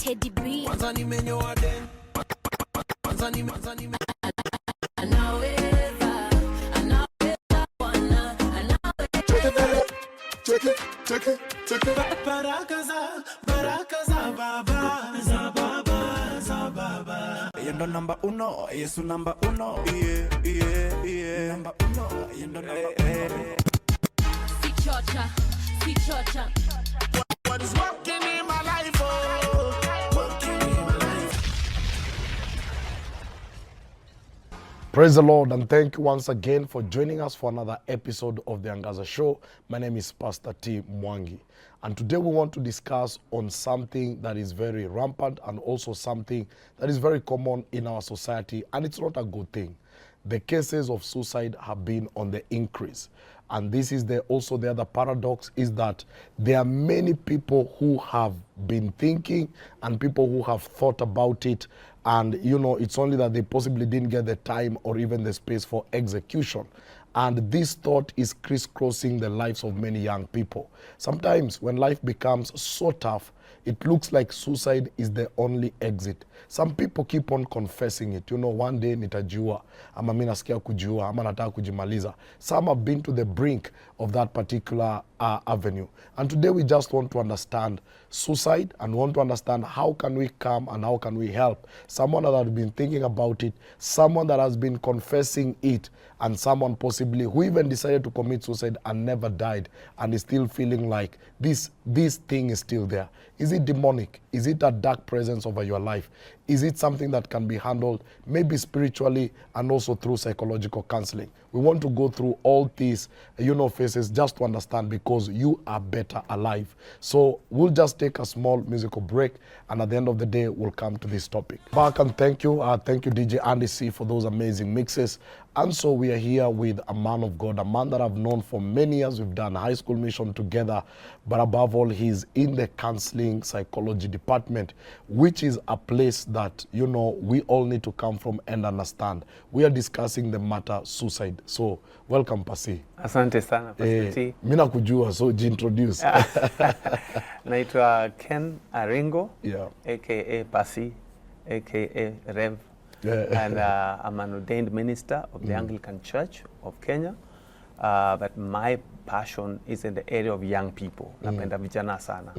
Teddy B. Kwanza nimenyoa den. Kwanza Check it. Baraka za baba. Yendo number uno, Yesu number uno. Yeah. Number uno, yendo number Fichocha. What is working in my life, oh? Working in my life. Praise the Lord, and thank you once again for joining us for another episode of the Angaza Show. My name is Pastor T. Mwangi, and today we want to discuss on something that is very rampant and also something that is very common in our society, and it's not a good thing. The cases of suicide have been on the increase. And this is also the other paradox, is that there are many people who have been thinking and people who have thought about it. And, it's only that they possibly didn't get the time or even the space for execution. And this thought is crisscrossing the lives of many young people. Sometimes when life becomes so tough, it looks like suicide is the only exit. Some people keep on confessing it. One day nitajua, ama mimi nasikia kujua, ama nataka kujimaliza. Some have been to the brink of that particular avenue. And today we just want to understand suicide and want to understand how can we come and how can we help someone that has been thinking about it, someone that has been confessing it, and someone possibly who even decided to commit suicide and never died and is still feeling like this thing is still there. Is it demonic? Is it a dark presence over your life? Is it something that can be handled maybe spiritually and also through psychological counseling? We want to go through all these, phases just to understand, because you are better alive. So we'll just take a small musical break, and at the end of the day, we'll come to this topic. Back, and thank you DJ Andy C for those amazing mixes. And so we are here with a man of God, a man that I've known for many years. We've done high school mission together, but above all, he's in the counseling psychology department, which is a place that, we all need to come from and understand. We are discussing the matter suicide. So, welcome, Pasi. Asante sana, Pastor T. Mina kujua, so jintroduce. Naitwa Ken Aringo, Yeah. a.k.a. Pasi, a.k.a. Rev. And I'm an ordained minister of the Anglican Church of Kenya. But my passion is in the area of young people. Napenda vijana sana.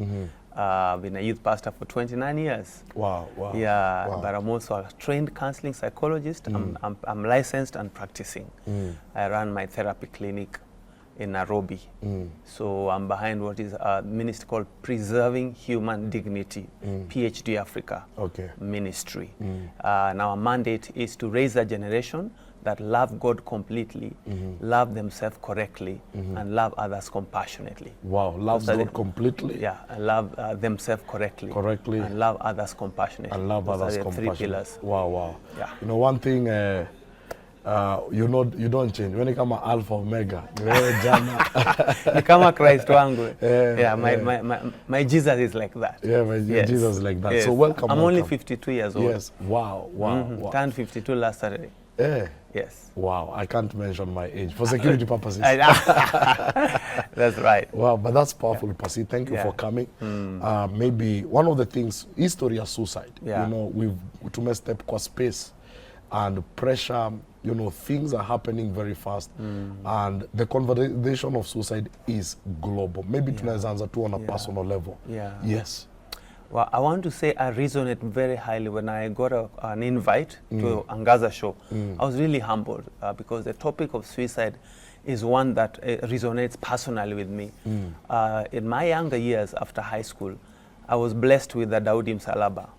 I've been a youth pastor for 29 years. Wow. Yeah, wow. But I'm also a trained counseling psychologist. I'm licensed and practicing. I run my therapy clinic in Nairobi. So I'm behind what is a ministry called Preserving Human Dignity, PhD Africa ministry. Now our mandate is to raise a generation that love God completely, love themselves correctly, and love others compassionately. Wow, love God completely? Yeah, and love themselves correctly. And love others compassionately. And love others compassionately. 3 pillars. Wow. Yeah. One thing, you don't change. When you come to Alpha Omega, you come to Christ wangu. My Jesus is like that. Yeah, Jesus is like that. Yes. So welcome. I'm only 52 years old. Yes. Wow. Turned 52 last Saturday. Yeah. Yes. Wow, I can't mention my age for security purposes. That's right. Wow, but that's powerful, Pasi. Thank you for coming. Maybe one of the things, history of suicide. We've step kwa space and pressure, things are happening very fast. And the conversation of suicide is global. Maybe tunaweza anza tu on a personal level. Yeah. Yes. Well, I want to say I resonate very highly when I got an invite to Angaza show. I was really humbled because the topic of suicide is one that resonates personally with me. In my younger years after high school, I was blessed with the Daudi Msalaba.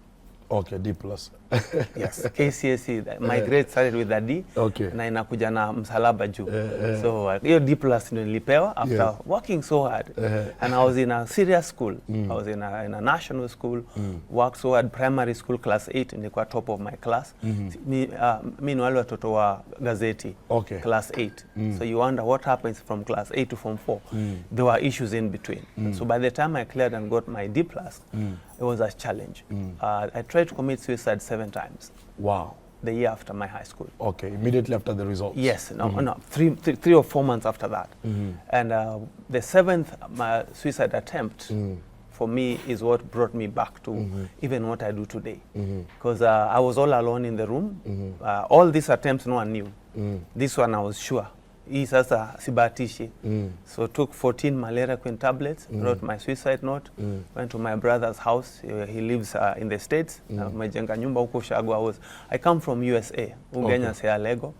Okay, D+. Yes, KCSE. My grade started with a D. Okay. Na inakuja na msalaba juu. So hiyo D+ nilipewa after working so hard. And I was in a serious school. I was in a national school. Worked so hard, primary school, class 8, nilikuwa top of my class. Mi ni wale watoto wa gazeti, class 8. So you wonder what happens from class 8 to form 4. There were issues in between. So by the time I cleared and got my D+, it was a challenge. I tried to commit suicide 7 times. Wow. The year after my high school. Okay, immediately after the results? Yes, no, 3 or 4 months after that. And the 7th suicide attempt, for me is what brought me back to even what I do today. Because I was all alone in the room. All these attempts, no one knew. This one I was sure. Hii sasa sibatishi. So took 14 malaria queen tablets, wrote my suicide note, went to my brother's house. He lives in the States. Majenga nyumba huko Shago. I come from USA. Ugenya sea Lego.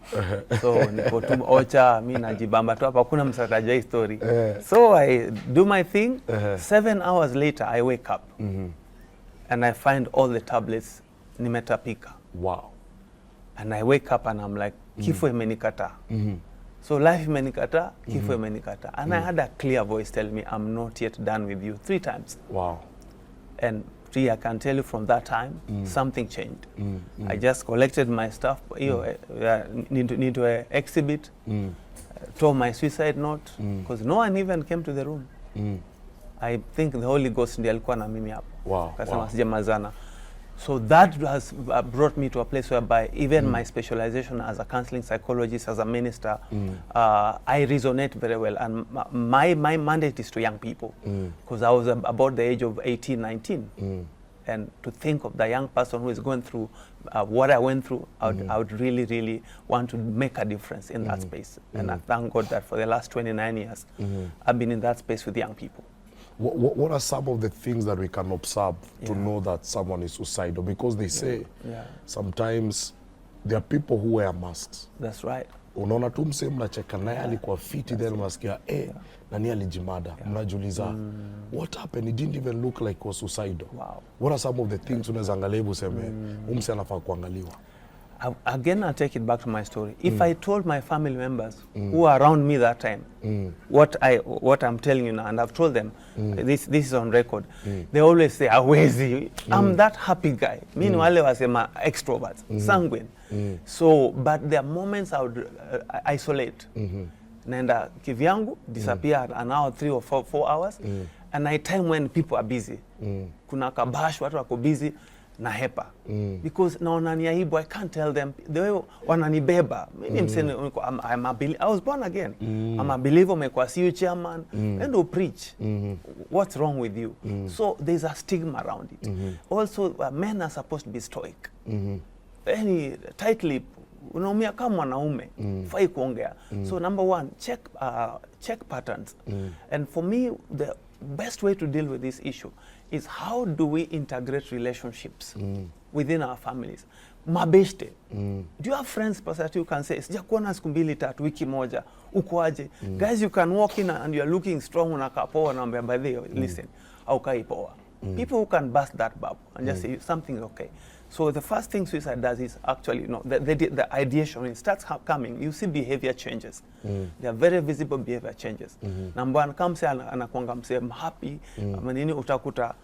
So niko tu ocha, mi najibamba tu hapa kuna msakaja hii story. So I do my thing. 7 hours later I wake up. And I find all the tablets nimetapika. Wow. And I wake up and I'm like, kifo imenikata. So life imenikata, kifo imenikata. And I had a clear voice telling me, I'm not yet done with you 3 times. Wow. And I can tell you from that time, something changed. I just collected my stuff, into an exhibit, told my suicide note, because no one even came to the room. I think the Holy Ghost ndiye alikuwa na mimi hapo. Wow. Kasema sijamazana. So that has brought me to a place whereby even my specialization as a counseling psychologist, as a minister, I resonate very well. And my mandate is to young people, because I was about the age of 18, 19. And to think of the young person who is going through what I went through, I would really, really want to make a difference in that space. And I thank God that for the last 29 years, I've been in that space with young people. What are some of the things that we can observe to know that someone is suicidal? Because they say sometimes there are people who wear masks. That's right. Unaona tu msee mnacheka naye alikuwa fiti, then unasikia nani alijimada. Mnajiuliza what happened? It didn't even look like he was suicidal. Wow. What are some of the things unaweza angalia useme msee anafaa kuangaliwa? Again, I'll take it back to my story. If I told my family members who were around me that time what I'm telling you now, and I've told them, this is on record, they always say, "Awezi, I'm that happy guy." Mimi wale wasema extroverts, sanguine. So, but there are moments I would isolate. Naenda kivyangu, disappear an hour, 3 or 4 hours, and I time when people are busy. Kuna kabash, watu wako busy. Na hepa because naona ni aibu. I can't tell them the way wananibeba mimi I was born again. I'm a believer. Umekuwa CEO chairman and you preach. What's wrong with you? So there's a stigma around it. Also men are supposed to be stoic. Any tight lip unaumia kama mwanaume fai kuongea. So number one, check patterns. And for me the best way to deal with this issue is how do we integrate relationships within our families. Mabeshte. Do you have friends that you can say, sijakuona siku 2 3 wiki moja, uko aje? Guys, you can walk in and you are looking strong, unakaa poa, naambia by the way, listen, haukai poa. People who can burst that bubble and just say something is okay. So the first thing suicide does is actually, the ideation, when it starts coming, you see behavior changes. There are very visible behavior changes. Number one, come say, anakuanga mse, I'm happy, manini utakuta,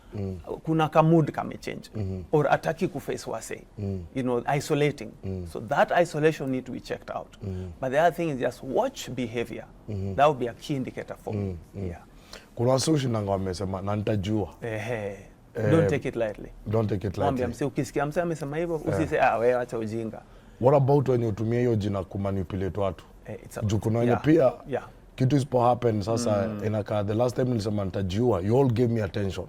kuna ka mood kame change. Or ataki kuface wase, isolating. So that isolation need to be checked out. But the other thing is just watch behavior. That would be a key indicator for me. Yeah. Kuna wasushi nanga wamesema, na nitajua. Don't take it lightly. Don't take it lightly. Mwambia mse, ukisikia mse amesema hivyo, usise wewe acha ujinga. What about when you tumia hiyo jina kumanipulate watu? Juu kuna wenye pia kitu isipo happen sasa inaka the last time nilisema nitajua, you all gave me attention.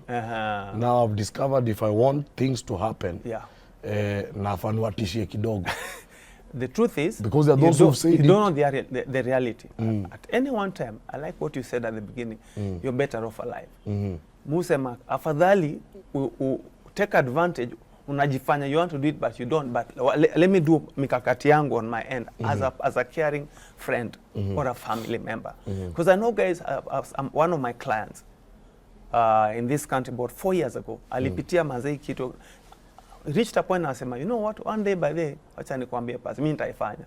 Now I've discovered if I want things to happen, nafaa niwatishie kidogo. The truth is, because there are those who say you don't know the reality. At any one time, I like what you said at the beginning, you're better off alive. Musema, afadhali take advantage, unajifanya you want to do it but you don't, but let me do mikakati yangu on my end as a caring friend or a family member. Because I know guys, one of my clients in this country about 4 years ago, alipitia mazei kitu, reached a point and asema, you know what, one day by day, wacha nikwambie pasi, mimi nitaifanya.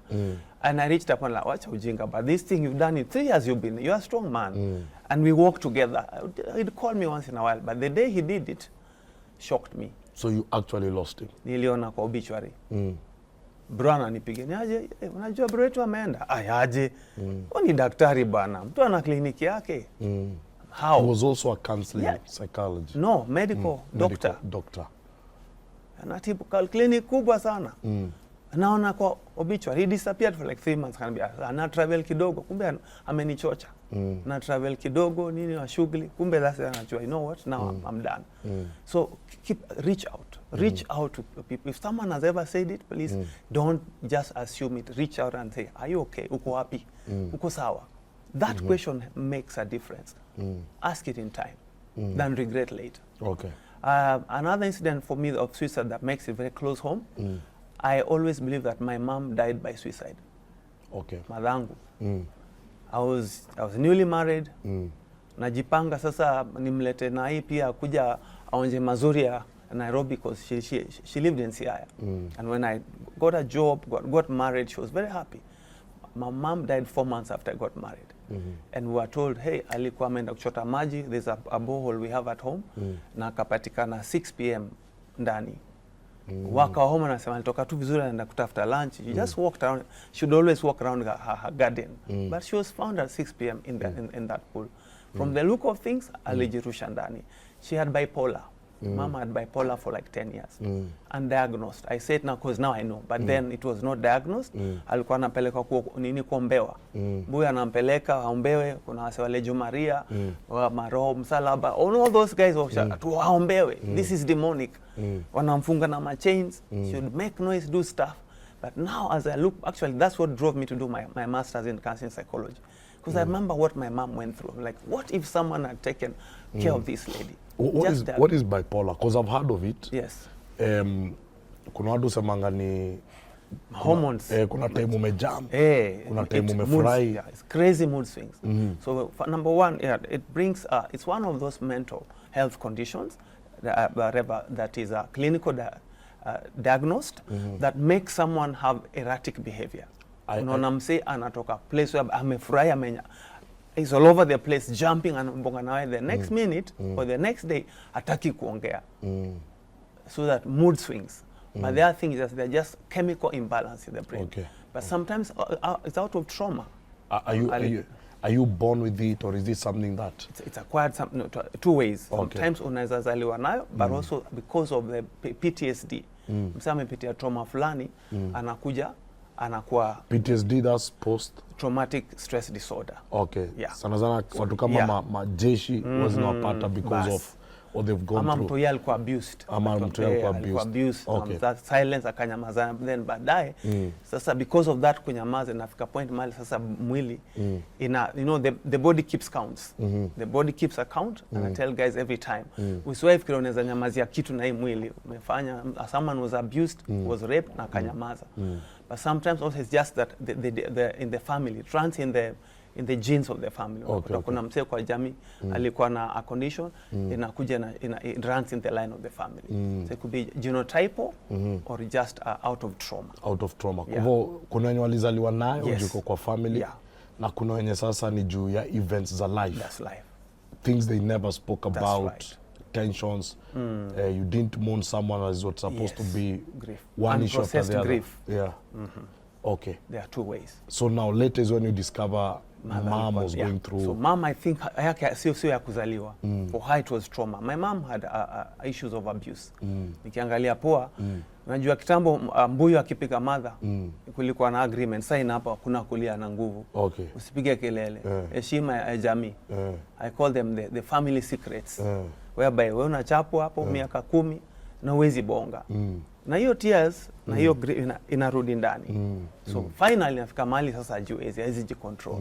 And I reached a point like, wacha ujinga, but this thing you've done it 3 years you're a strong man. And we work together. He'd call me once in a while, but the day he did it, shocked me. So you actually lost him? Niliona kwa obituary. Bro ananipigia, niaje, unajua bro wetu ameenda? Aje. Ni daktari bana, mtu ana kliniki yake. How? He was also a counseling psychologist. No, medical doctor. Doctor. Anatibu clinic kubwa sana. Naona kwa obituary, he disappeared for like 3 months. Ana travel kidogo, kumbe amenichocha. na travel kidogo nini wa shughuli, kumbe that's anajua, you know what, now I'm done. So reach out to people. If someone has ever said it, please don't just assume it. Reach out and say, are you okay? Uko wapi? Uko sawa? That question makes a difference. Ask it in time, than regret later. Okay. Another incident for me of suicide that makes it very close home, I always believe that my mom died by suicide. Okay. Madhangu. I was newly married. Najipanga sasa nimlete na hii pia kuja aonje mazuri ya Nairobi because she lived in Siaya. And when I got a job, got married, she was very happy. My mom died 4 months after I got married. And we were told, hey, alikuwa ameenda kuchota maji, there's a borehole we have at home, na akapatikana 6 p.m. ndani. Waka wa home anasema alitoka tu vizuri anaenda kutafuta lunch. She just walked around. She would always walk around her garden. But she was found at 6 p.m. in that pool. From the look of things, alijirusha ndani. She had bipolar. Mama had bipolar for like 10 years. Undiagnosed. I say it now because now I know. But then it was not diagnosed. Alikuwa anapeleka kuombewa. Buya anampeleka aombewe. Kuna wase wale Jumaria, wa Maroho, Msalaba. All those guys waombewe. This is demonic. Wanamfunga na ma chains. Should make noise, do stuff. But now as I look, actually that's what drove me to do my master's in counseling psychology. Because I remember what my mom went through. Like, what if someone had taken care of this lady? What is bipolar? Because I've heard of it. Yes. Kuna watu semanga ni hormones. Kuna time umejump. Kuna time umefurahi. umefurahi. Yeah, it's crazy mood swings. So number one, it brings, it's one of those mental health conditions that is clinical diagnosed that makes someone have erratic behavior. Unaona mse anatoka place where amefurahi amenya. He's all over the place jumping and mbonga nawe the next minute or the next day hataki kuongea. So that mood swings. But the other thing is that they're just chemical imbalance in the brain. Okay. But sometimes it's out of trauma. Are you born with it, or is this something that it's acquired two ways? Okay. Sometimes unaweza zaliwa nayo, but also because of the PTSD. Msa amepitia trauma fulani, anakuwa PTSD, that's post traumatic stress disorder. Okay. Yeah. Sana watu kama majeshi wazinawapata because of what they've gone through. Mtu yeye alikuwa abused. Mtu yeye alikuwa abused. Okay. That silence akanyamaza, then baadaye sasa because of that kunyamaza nafika point mali sasa mwili the body keeps counts. The body keeps a count and I tell guys every time usiwahi fikiri unaweza nyamazia kitu na hii mwili umefanya. Someone was abused, was raped na akanyamaza. But sometimes also it's just that the in the family, it runs in the genes of the family. Kuna msee kwa jamii alikuwa na a condition inakuja it runs in the line of the family. So it could be genotypal or just out of trauma. Out of trauma. Kwa hivyo kuna wenye walizaliwa nayo juko kwa family na kuna wenye sasa ni juu ya events za life. That's life. Things they never spoke about. Right. Tensions. You didn't mourn someone as what's supposed to be grief. One issue after the other. Grief. Yeah. Okay. There are two ways. So now later is when you discover mom was going through. So mom, I think yake sio ya kuzaliwa. For her it was trauma. My mom had issues of abuse. Nikiangalia poa, unajua kitambo mbuyu akipiga mother, kulikuwa na agreement sign hapa kuna kulia na nguvu. Okay. Usipige kelele. Heshima ya jamii. I call them the family secrets. Whereby wewe unachapwa hapo miaka 10 na uwezi bonga. Na hiyo tears na hiyo inarudi ndani. So finally nafika mahali sasa ajiwezi hizi control.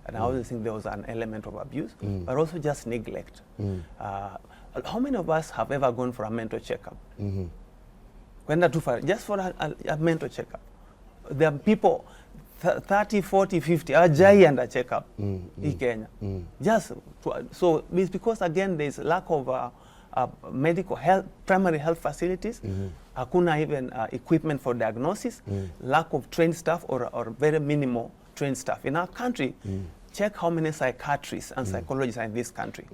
And I always think there was an element of abuse, but also just neglect. How many of us have ever gone for a mental checkup? Kwenda too far just for a mental checkup. There are people 30, 40, 50 ajai under checkup in Kenya. Just so it's because again there's lack of medical health, primary health facilities. Hakuna even equipment for diagnosis, lack of trained staff or very minimal trained staff. In our country, check how many psychiatrists and psychologists are in this country.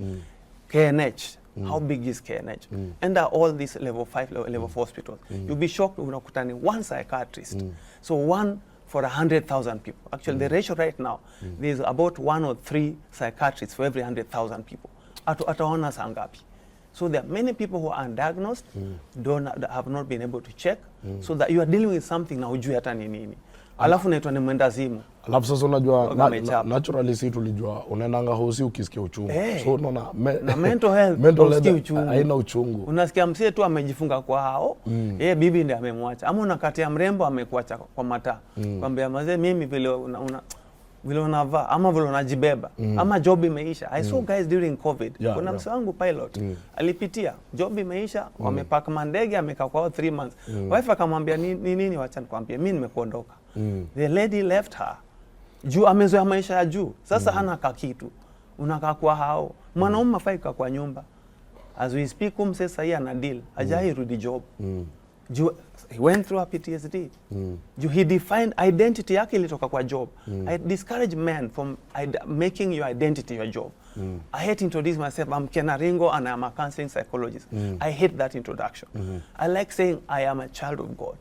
KNH, how big is KNH? And all these level 5, level 4 hospitals. You'll be shocked unakutani one psychiatrist. So one for 100,000 people. Actually, the ratio right now, there's about 1 or 3 psychiatrists for every 100,000 people. Ataona sangapi. So there are many people who are undiagnosed, have not been able to check, so that you are dealing with something na hujui hata ni nini. Alafu naitwa ni mwenda zimu. Alafu sasa unajua naturally si tulijua unaendanga hosi ukisikia uchungu. So unaona na mental health haina uchungu. Unasikia msie tu amejifunga kwa hao, yeye bibi ndiye amemwacha. Ama unakatia mrembo amekuacha kwa mata. Kwambia mazee mimi vile unavaa ama vile unajibeba ama job imeisha. I saw guys during COVID. Kuna mse wangu pilot alipitia job imeisha, wamepack mandege amekaa kwa 3 months. Wife akamwambia nini wacha nikwambie mimi nimekuondoka. The lady left her. Juu amezoea maisha ya juu. Sasa hana kakitu. Unakaa kwa hao. Mwanaume afai kwa nyumba. As we speak sasa yeye ana deal. Hajai rudi job. Juu he went through a PTSD. Juu he defined identity yake ilitoka kwa job. I discourage men from making your identity your job. I hate introduce myself. I'm Kena Ringo and I'm a counseling psychologist. I hate that introduction. I like saying I am a child of God.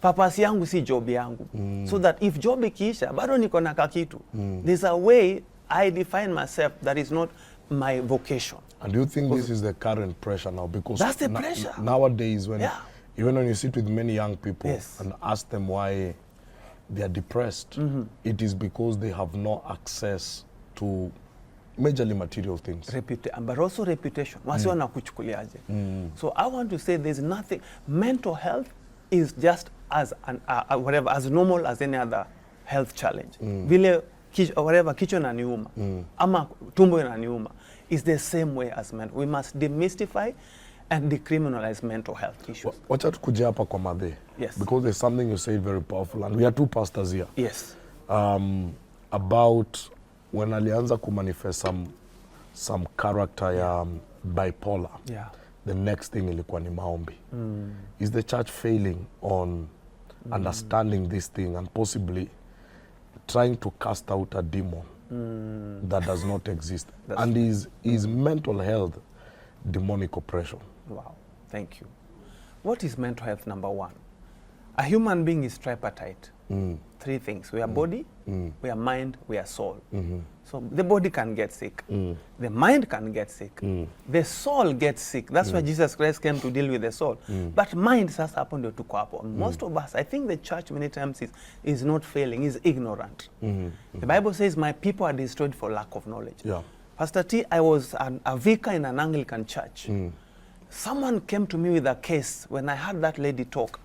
Purpose yangu si job yangu. So that if job ikiisha, bado niko na kakitu. There's a way I define myself that is not my vocation. And do you think this is the current pressure now? Because that's the pressure. Nowadays, even when you sit with many young people and ask them why they are depressed, it is because they have no access to majorly material things. But also reputation. Wasi wanakuchukuliaje. So I want to say there's nothing. Mental health is just as as normal as any other health challenge. Vile kichwa inaniuma ama tumbo inaniuma is the same way as mental. We must demystify and decriminalize mental health issues. Wacha tukuje hapa kwa madhe. Yes. Because there's something you said very powerful and we are 2 pastors here. Yes. About when alianza kumanifest some character ya bipolar. Yeah. The next thing ilikuwa ni maombi. Is the church failing on understanding this thing and possibly trying to cast out a demon that does not exist? And is mental health demonic oppression? Wow, thank you. What is mental health? Number 1, a human being is tripartite. 3 things. We are body, we are mind, we are soul. So the body can get sick. The mind can get sick. The soul gets sick. That's why Jesus Christ came to deal with the soul. But mind sasa hapo ndio tuko hapo. Most of us, I think the church many times is not failing, is ignorant. The Bible says my people are destroyed for lack of knowledge. Yeah. Pastor T, I was a vicar in an Anglican church. Someone came to me with a case when I heard that lady talk.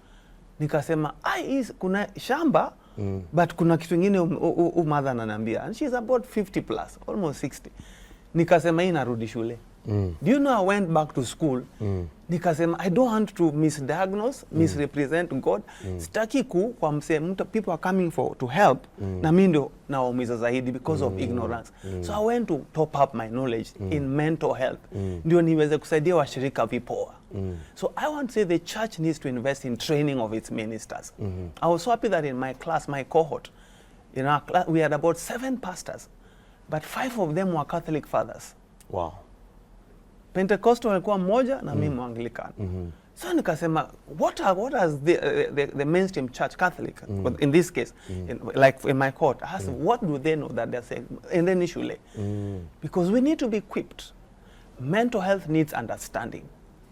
Nikasema, kuna shamba, but kuna kitu ingine mother ananiambia. And she's about 50 plus, almost 60. Nikasema hii narudi shule. Do you know I went back to school? Nikasema I don't want to misdiagnose, misrepresent God. Sitaki kwa mse people are coming to help na mimi ndio nawaumiza zaidi because of ignorance. So I went to top up my knowledge in mental health. Ndio niweze kusaidia washirika vipoa. So I want to say the church needs to invest in training of its ministers. I was so happy that in my class, my cohort, in our class, we had about 7 pastors, but 5 of them were Catholic fathers. Wow. Pentecostal walikuwa mmoja na mimi Anglican. So nikasema what has the mainstream church Catholic in this case like in my court I asked what do they know that they're saying and then issue because we need to be equipped. Mental health needs understanding.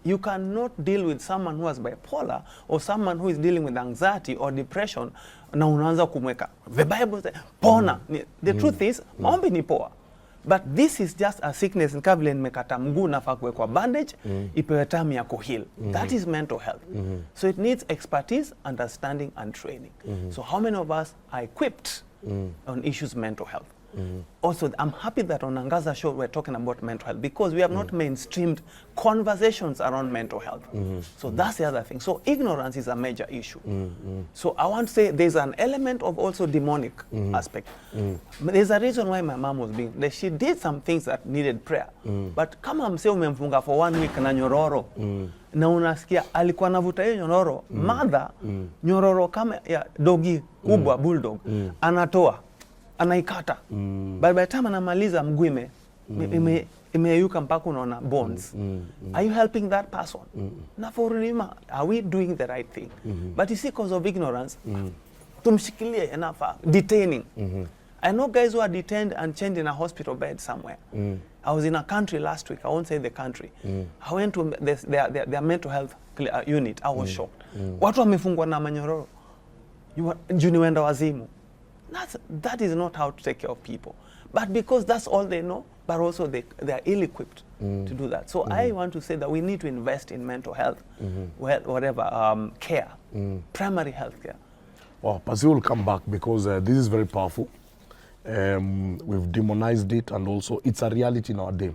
You cannot deal with someone who has bipolar or someone who is dealing with anxiety or depression na unaanza kumweka. The Bible says pona. The truth is maombi ni poa. But this is just a sickness nkavile nimekata mguu nafaa kuwekwa bandage ipewe time ya kuheal. That is mental health. So it needs expertise, understanding and training. So how many of us are equipped on issues mental health? Also, I'm happy that on Angaza show we're talking about mental health because we have not mainstreamed conversations around mental health. So that's the other thing. So ignorance is a major issue. So I want to say there's an element of also demonic aspect. There's a reason why my mom was being, she did some things that needed prayer. But kama mse umemfunga for 1 week na nyororo, na unasikia alikuwa navuta hiyo nyororo, mother nyororo kama ya dogi kubwa bulldog anatoa anaikata. But by the time anamaliza mguu imeyuka mpaka unaona bones. Are you helping that person? Na for rima, are we doing the right thing? But you see, because of ignorance, tumshikilie enough, detaining. I know guys who are detained and chained in a hospital bed somewhere. I was in a country last week, I won't say the country. I went to their mental health unit, I was shocked. Watu wamefungwa na manyororo. Juniwenda wazimu. That is not how to take care of people. But because that's all they know, but also they are ill-equipped to do that. So I want to say that we need to invest in mental health, care, primary health care. Well, Pasi will come back because this is very powerful. We've demonized it, and also it's a reality in our day.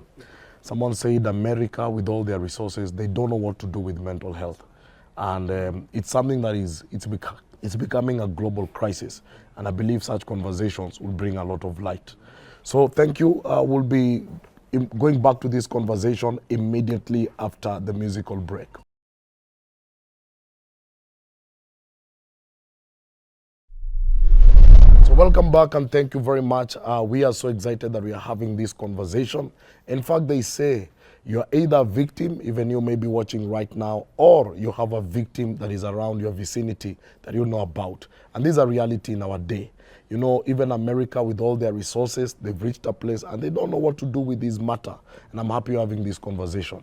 Someone said America, with all their resources, they don't know what to do with mental health. And it's something that it's becoming a global crisis. And I believe such conversations will bring a lot of light. So thank you. We'll be going back to this conversation immediately after the musical break. So welcome back, and thank you very much. We are so excited that we are having this conversation. In fact, they say you're either a victim, even you may be watching right now, or you have a victim that is around your vicinity that you know about. And this is a reality in our day. You know, even America, with all their resources, they've reached a place and they don't know what to do with this matter. And I'm happy you're having this conversation.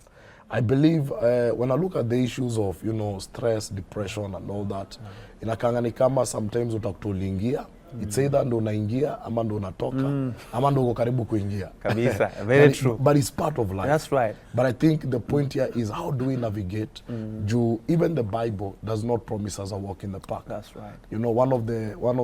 I believe when I look at the issues of, you know, stress, depression and all that, inakanga ni kama sometimes utakutulingia. It's either ndo unaingia ama ndo unatoka ama ndo uko karibu kuingia. Kabisa, very true. But it's part of life. That's right. But I think the point here is, how do we navigate? Even the Bible does not promise us a walk in the park. That's right. You know, one of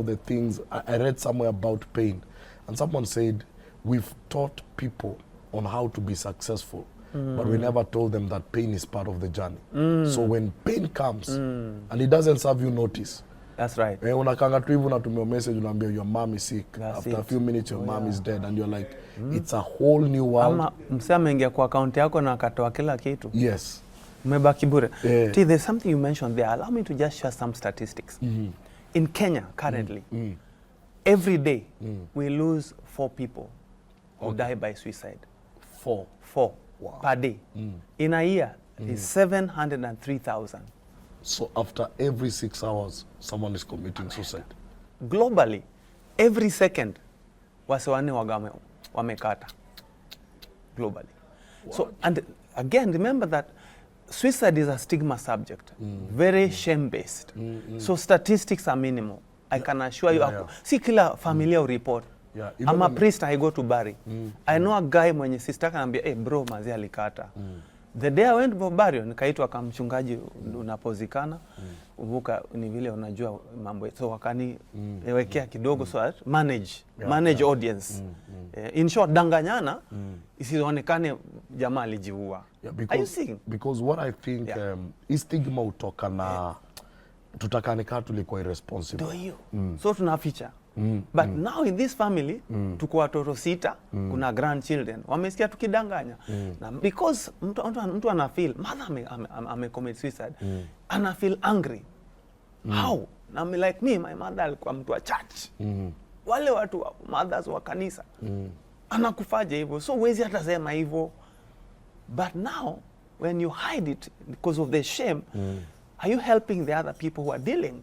the things I read somewhere about pain, and someone said we've taught people on how to be successful, but we never told them that pain is part of the journey. So when pain comes and it doesn't serve you notice, that's right. Unakanga tu hivi unatumia message unaambia your mom is sick. After a few minutes your mom is dead, and you're like, it's a whole new world. Ama msema ameingia kwa account yako na akatoa kila kitu. Yes. Umebaki bure. There's something you mentioned there. Allow me to just share some statistics. In Kenya currently, every day we lose 4 people who die by suicide. 4 wow. Per day. In a year, it's 703,000. So after every 6 hours, someone is committing suicide. Globally, every second, wase wanne wamekata. Globally. What? So, and again, remember that suicide is a stigma subject, very shame-based. So statistics are minimal. I can assure you, si kila familia report. I'm a priest, I go to bury. I know a guy mwenye sister anambia, hey bro, mazi alikata. The day I went for burial, nikaitwa kama mchungaji unapozikana, uvuka ni vile unajua mambo. So wakani wekea kidogo so that manage audience. In short, danganyana isionekane jamaa alijiua. Are you seeing? Because what I think stigma utoka na tutakanika tulikuwa irresponsible. Do you? So tunaficha. But now in this family, tuko watoto 6, kuna grandchildren, wamesikia tukidanganya. Na because mtu ana feel, mother ame commit suicide, ana feel angry. How? Na like me, my mother alikuwa mtu wa church. Wale watu mothers wa kanisa. Anakufaje hivyo? So wezi hata sema hivyo. But now, when you hide it because of the shame, are you helping the other people who are dealing?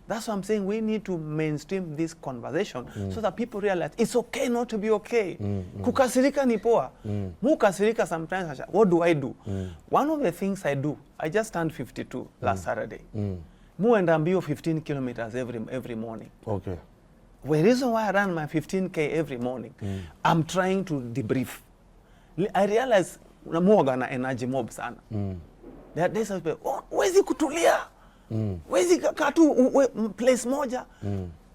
That's what I'm saying. We need to mainstream this conversation so that people realize it's okay not to be okay. Kukasirika ni poa. Mukasirika sometimes. What do I do? One of the things I do, I just turned 52 last Saturday. And I'm 15 kilometers every morning. Okay. The reason why I run my 15K every morning, I'm trying to debrief. I realize muaga na energy mob sana. There are days I say, wezi kutulia. Wezi katu place moja.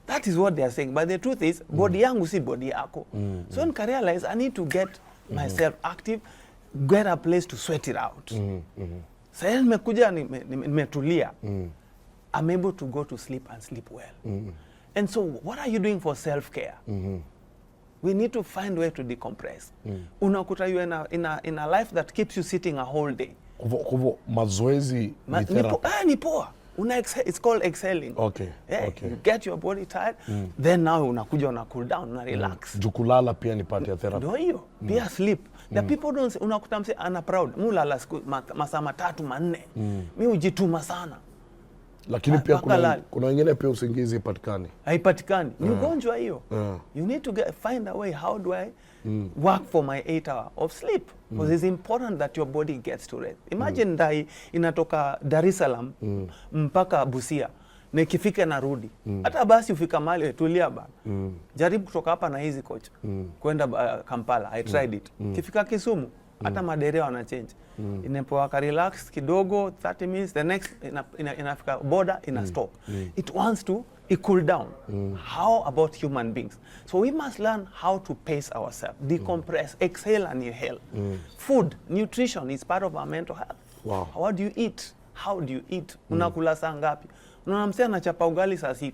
That is what they are saying. But the truth is, body yangu si body yako. So I realize I need to get myself active, get a place to sweat it out. So nimekuja nimetulia. I'm able to go to sleep and sleep well. And so what are you doing for self-care? We need to find a way to decompress. Unakuta you in a life that keeps you sitting a whole day. Kuvo mazoezi ni therapy. Ni poa. It's called exhaling. Okay. Yeah, Okay. You get your body tired, then now unakuja una cool down, una relax. Jukulala pia ni part ya therapy. Ndio hiyo. Pia sleep. The people don't unakuta mse ana proud. Mulala masaa 3 4. Mimi hujituma sana. Lakini pia kuna wengine pia usingizi ipatikani. Haipatikani. Ni ugonjwa hiyo. You need to find a way, how do I work for my 8 hours of sleep? Because it's important that your body gets to rest. Imagine inatoka Dar es Salaam mpaka Busia. na ikifika narudi. Hata basi ufika mahali tulia bana. Jaribu kutoka hapa na hizi coach kwenda Kampala. I tried it. Kifika Kisumu hata madereva wana change. Inapoa ka relax kidogo 30 minutes, the next inafika border ina stop. It wants to cool down. How about human beings? So we must learn how to pace ourselves, decompress, exhale and inhale. Food, nutrition is part of our mental health. Wow. What do you eat? How do you eat? Unakula saa ngapi? Unaona msee anachapa ugali saa 6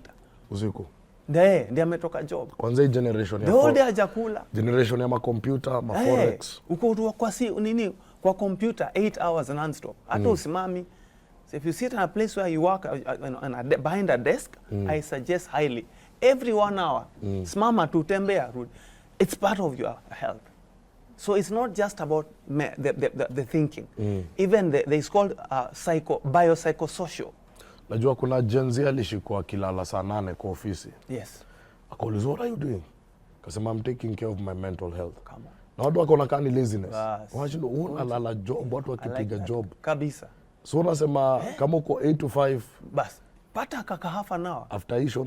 usiku. Ndiye ametoka job. Kwanza hii generation ya the whole day hajakula. Generation ya makompyuta, forex. Uko kwa kwa computer 8 hours non-stop. Hata usimami. So if you sit in a place where you work behind a desk, I suggest highly every 1 hour simama tu, tembea, rudi. It's part of your health. So it's not just about the thinking. Even it's called biopsychosocial. Najua kuna Gen Z alishikwa kilala saa 8 kwa ofisi. Yes. Akaulizwa, what are you doing? Kasema, I'm taking care of my mental health. Come on. Na watu wako nakani laziness. Yes. Unalala job, watu wakipiga job. Kabisa. So unasema kama uko 8 to 5. Bas. Pata kaka half an hour. After hisho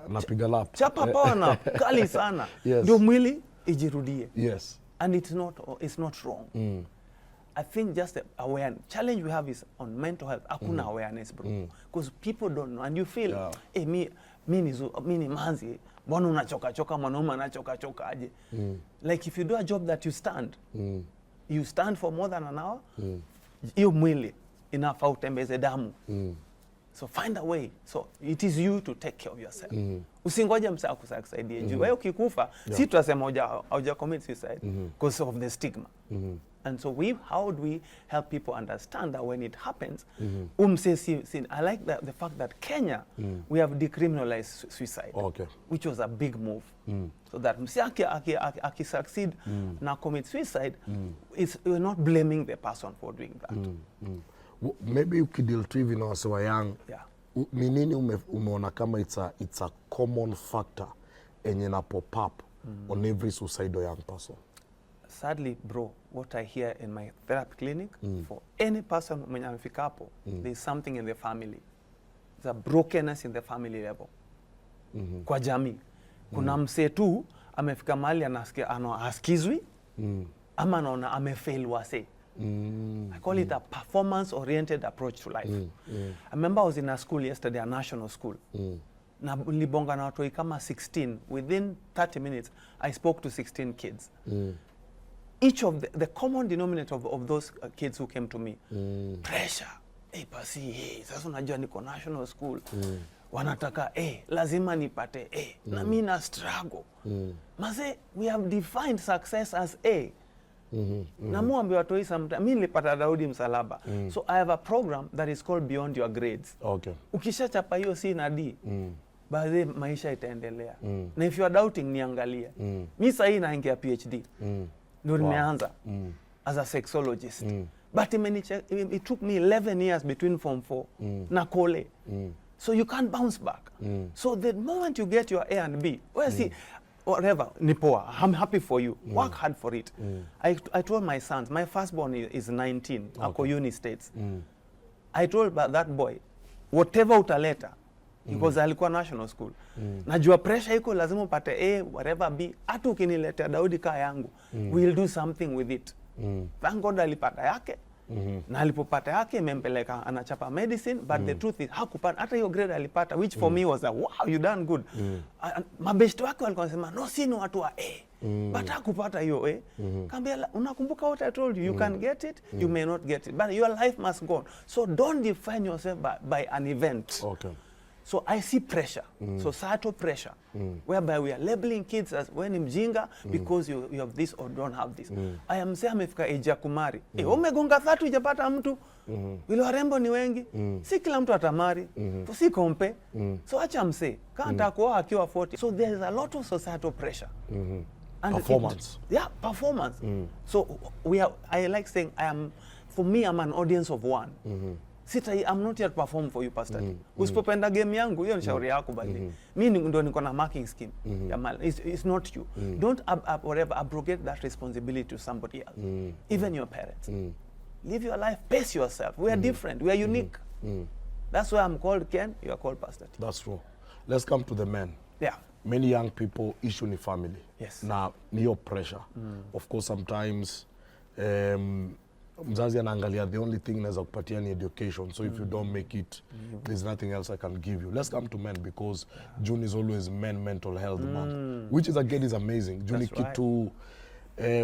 napiga lap. Chapa power nap. Kali sana. Yes. Ndio mwili ijirudie. Yes. And it's not wrong. I think just the awareness challenge we have is on mental health. Hakuna awareness, bro. Because people don't know, and you feel, hey, mi ni manzi, mbona unachoka mwanaume anachoka aje? Like if you do a job that you stand for more than an hour, hiyo mwili inafaa utembeze damu. So find a way. So it is you to take care of yourself. Usingoje msako akusaidie juu. Wewe ukikufa, si tutasema hauja commit suicide because of the stigma. And so how do we help people understand that when it happens, I like the fact that Kenya, we have decriminalized suicide, which was a big move. So that aki succeed na commit suicide, we're not blaming the person for doing that. Maybe ukidil tu hivi na wasewa young, ni nini umeona kama it's a common factor enye na pop up on every suicidal young person? Sadly, bro, what I hear in my therapy clinic, for any person mwenye amefika hapo, there's something in the family. There's a brokenness in the family level. Kwa jamii. Kuna msee tu amefika mahali asikizwi, ama anaona amefail wase. I call it a performance-oriented approach to life. I remember I was in a school yesterday, a national school. Na nilibonga na watu kama 16. Within 30 minutes, I spoke to 16 kids. Each of the common denominator of those kids who came to me, pressure. Hey, pasi, hey, sasa unajua niko national school. Wanataka, lazima nipate, na mimi na struggle. Mase, we have defined success as na muambi watu hii sometimes, mimi nilipata Daudi msalaba. So I have a program that is called Beyond Your Grades. Okay. Ukishachapa hiyo C na D, baadhi maisha itaendelea. Na if you are doubting, niangalie. Mimi sasa naingia PhD. Ndio nimeanza as a sexologist. But it took me 11 years between Form 4 na Kole. So you can't bounce back. So the moment you get your A and B, see, whatever, nipoa, I'm happy for you. Work hard for it. I told my sons, my firstborn is 19, ako uni states. I told that boy, whatever utaleta, because alikuwa national school. Najua pressure iko lazima upate A, whatever B, hata ukiniletea Daudi kaa yangu, we'll do something with it. Thank God alipata yake. Na alipopata yake imempeleka anachapa medicine, but the truth is hakupata hata hiyo grade alipata, which for me was wow, you done good. Mabeshte wake walikuwa wanasema no, si ni watu wa A, but hakupata hiyo A. Kaambia, unakumbuka what I told you, you can get it, you may not get it, but your life must go on. So don't define yourself by an event. Okay. So I see pressure, societal pressure, whereby we are labeling kids as when mjinga because you have this or don't have this. I am saying amefika age ya kumari. Umegonga 30 hujapata mtu. Wale warembo ni wengi. Si kila mtu atamari. Si kompe. So acha mse. Kanta kuoa akiwa 40. So there is a lot of societal pressure. And performance. Performance. So I like saying for me I'm an audience of one. I'm not yet perform for you, Pastor. Usipopenda game yangu, hiyo ni shauri yako bali. Mimi ndo niko na marking scheme. It's not you. Don't abrogate that responsibility to somebody else. Even your parents. Live your life, pace yourself. We are different. We are unique. That's why I'm called Ken, you are called Pastor T. That's true. Let's come to the men. Yeah. Many young people issue ni family. Yes. Na ni hiyo pressure. Of course sometimes mzazi anaangalia the only thing naweza kupatia ni education. So if you don't make it, there's nothing else I can give you. Let's come to men because June is always men mental health month, which is again is amazing. June ni kitu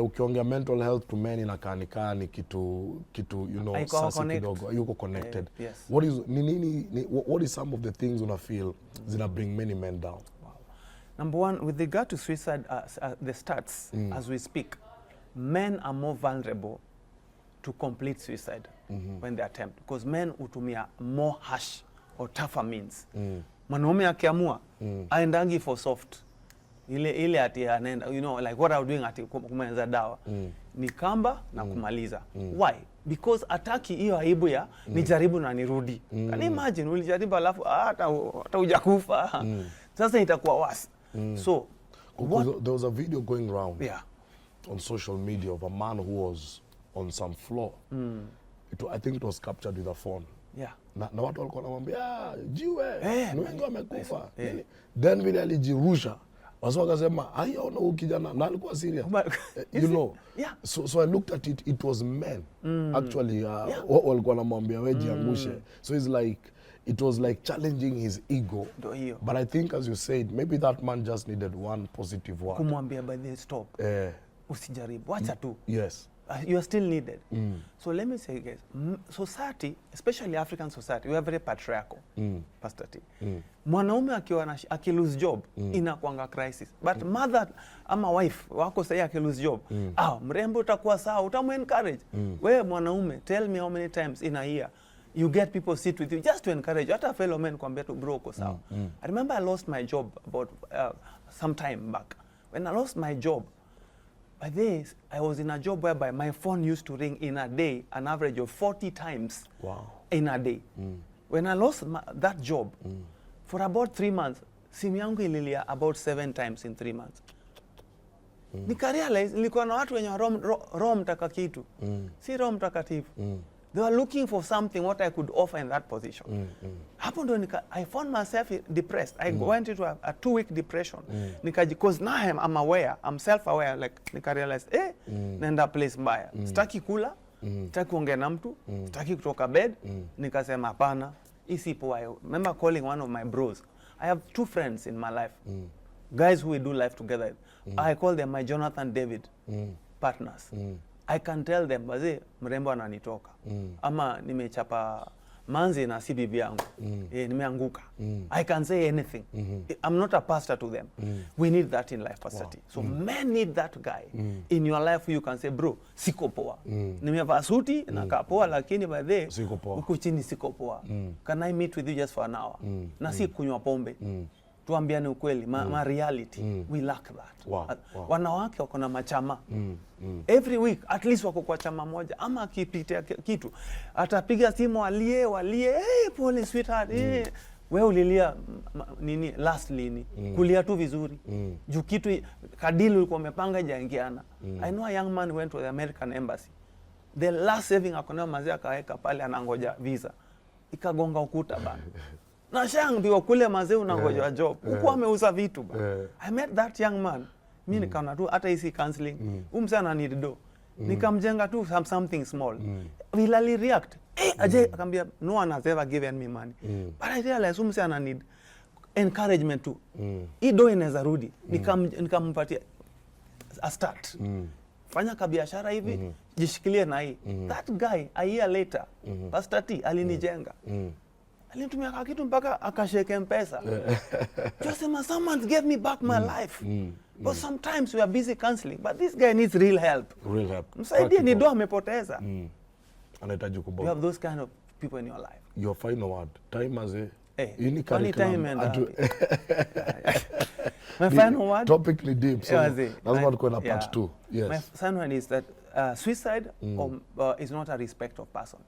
ukiongea mental health to men inakaa ni kitu you know sasa kidogo yuko connected. Yes. What is some of the things una feel zina bring many men down? Wow. Number one, with regard to suicide, the stats as we speak, men are more vulnerable to complete suicide when they attempt, because men hutumia more harsh or tougher means. Mwanaume akiamua aendangi for soft ile ati anaenda, you know, like what I'm doing ati kumaliza dawa ni kamba na kumaliza. Why? Because ataki hiyo aibu ya nijaribu na nirudi. Can you imagine ulijaribu alafu hata hujakufa. Sasa itakuwa worse. So there was a video going around on social media of a man who was on some floor. I think it was captured with a phone. Yeah. Na watu walikuwa wanamwambia jiwe ni wengi wamekufa. Then vile alijirusha wasa wakasema haiona huyu kijana na alikuwa serious. You know. Yeah. So I looked at it, it was men actually walikuwa wanamwambia wewe jiangushe. So it's like it was like challenging his ego. But I think as you said, maybe that man just needed one positive word. Kumwambia by the stop. Usijaribu. Wacha tu. Yes. You are still needed. So let me say, guys, society, especially African society, we are very patriarchal, Pastor T. Mwanaume aki lose job, inakuanga crisis. But mother ama wife, wako sahi aki lose job, mrembo utakuwa sawa, utamu encourage. Wewe mwanaume, tell me how many times in a year you get people sit with you just to encourage you. Hata fellow men kuambia tu bro uko sawa. I remember I lost my job about some time back. When I lost my job, by this, I was in a job whereby my phone used to ring in a day, an average of 40 times in a day. When I lost that job, for about 3 months, simu yangu ililia about 7 times in 3 months. Nikarealize, nilikuwa na watu wenye roho mtakatifu. Si roho mtakatifu. They were looking for something what I could offer in that position. Hapo ndo I found myself depressed. I went into a 2-week depression. Because now I'm aware, I'm self-aware, like nika realize, naenda place mbaya. Sitaki kula, sitaki kuongea na mtu, sitaki kutoka bed. Nikasema hapana, isi poa. I remember calling one of my bros. I have 2 friends in my life. Guys who we do life together. I call them my Jonathan David partners. I can tell them, baze mrembo ananitoka. Ama nimechapa manzi na si bibi yangu. Nimeanguka. I can say anything. I'm not a pastor to them. We need that in life, Pastor T. So men need that guy in your life who you can say, bro, siko poa. Nimevaa suti na kaa poa lakini baze huku chini siko poa. Can I meet with you just for an hour? Na si kunywa pombe. Tuambiane ukweli, ma reality. We lack that. Wanawake wako na machama. Every week at least wako kwa chama moja, ama akipitia kitu atapiga simu walie, hey pole sweetheart, wewe ulilia nini last lini? Kulia tu vizuri. Juu kitu kadili ulikuwa umepanga jaingiana. I know a young man went to the American embassy. The last saving akonao mazee akaweka pale anangoja visa. Ikagonga ukuta bana. Na shang ndio kule mazee unangoja job. Huko ameuza vitu bana. I met that young man. Mimi nikaona tu hata hisi counseling. Msana need do. Nikamjenga tu something small. Will I react? Aje akambia no one has ever given me money. But I realized msana need encouragement too. Hii do inaweza rudi. Nikampatia a start. Fanya kabiashara hivi, jishikilie na hii. That guy a year later, Pastor T alinijenga. Alinitumia kitu mpaka akasheke mpesa. Just say, someone gave me back my life. But sometimes we are busy counseling, but this guy needs real help. Real help. Msaidie ni do amepoteza. Anahitaji kubwa. You have those kind of people in your life. Your final word. Time as a any time and my final word. Topic ni deep. So lazima tuko na part 2. Yes. My final one is that suicide is not a respect of person.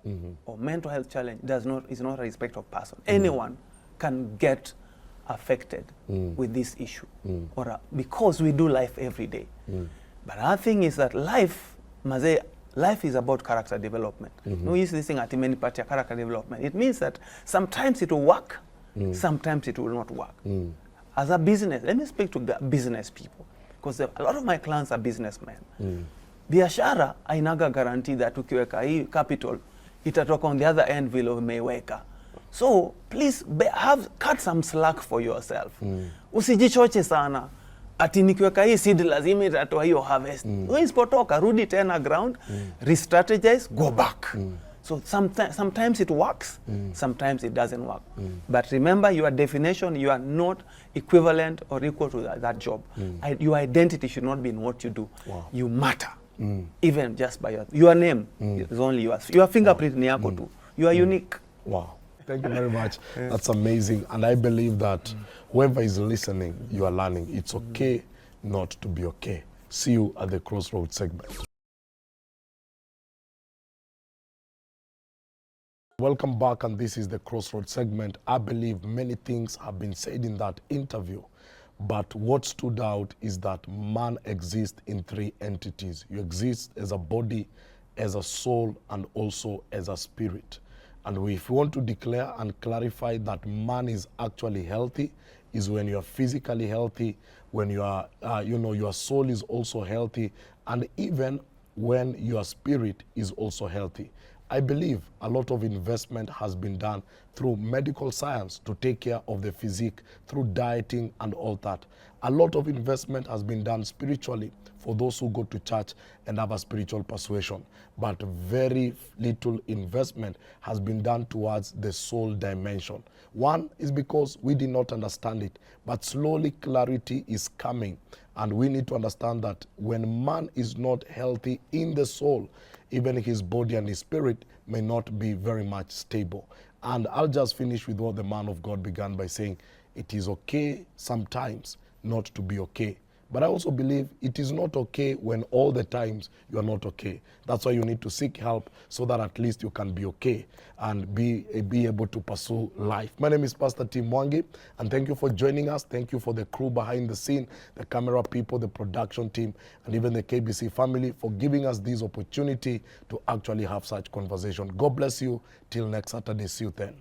Or mental health challenge is not a respect of person. Anyone can get affected with this issue or because we do life every day. But our thing is that life, maze, life is about character development. No use this thing at many party character development. It means that sometimes it will work, sometimes it will not work. As a business, let me speak to business people, because a lot of my clients are businessmen. Biashara hainaga guarantee that ukiweka hii capital itatoka on the other end vile umeiweka. So please cut some slack for yourself. Usijichoche sana. Ati nikiweka hii seed lazima itatoa hiyo harvest. Isipotoka rudi tena ground, re-strategize, go back. So sometimes it works, sometimes it doesn't work. But remember, your definition, you are not equivalent or equal to that job. Your identity should not be in what you do. You matter. Even just by your name is only yours. Your fingerprint ni yako tu. You are unique. Wow. Thank you very much. That's amazing. And I believe that whoever is listening, you are learning. It's okay not to be okay. See you at the Crossroads segment. Welcome back, and this is the Crossroads segment. I believe many things have been said in that interview, but what stood out is that man exists in three entities. You exist as a body, as a soul, and also as a spirit. And if you want to declare and clarify that man is actually healthy, is when you are physically healthy, when you are, your soul is also healthy, and even when your spirit is also healthy. I believe a lot of investment has been done through medical science to take care of the physique, through dieting and all that. A lot of investment has been done spiritually for those who go to church and have a spiritual persuasion. But very little investment has been done towards the soul dimension. One is because we did not understand it, but slowly clarity is coming. And we need to understand that when man is not healthy in the soul, even his body and his spirit may not be very much stable. And I'll just finish with what the man of God began by saying, it is okay sometimes not to be okay. But I also believe it is not okay when all the times you are not okay. That's why you need to seek help so that at least you can be okay and be able to pursue life. My name is Pastor T. Mwangi, and thank you for joining us. Thank you for the crew behind the scene, the camera people, the production team, and even the KBC family for giving us this opportunity to actually have such conversation. God bless you. Till next Saturday. See you then.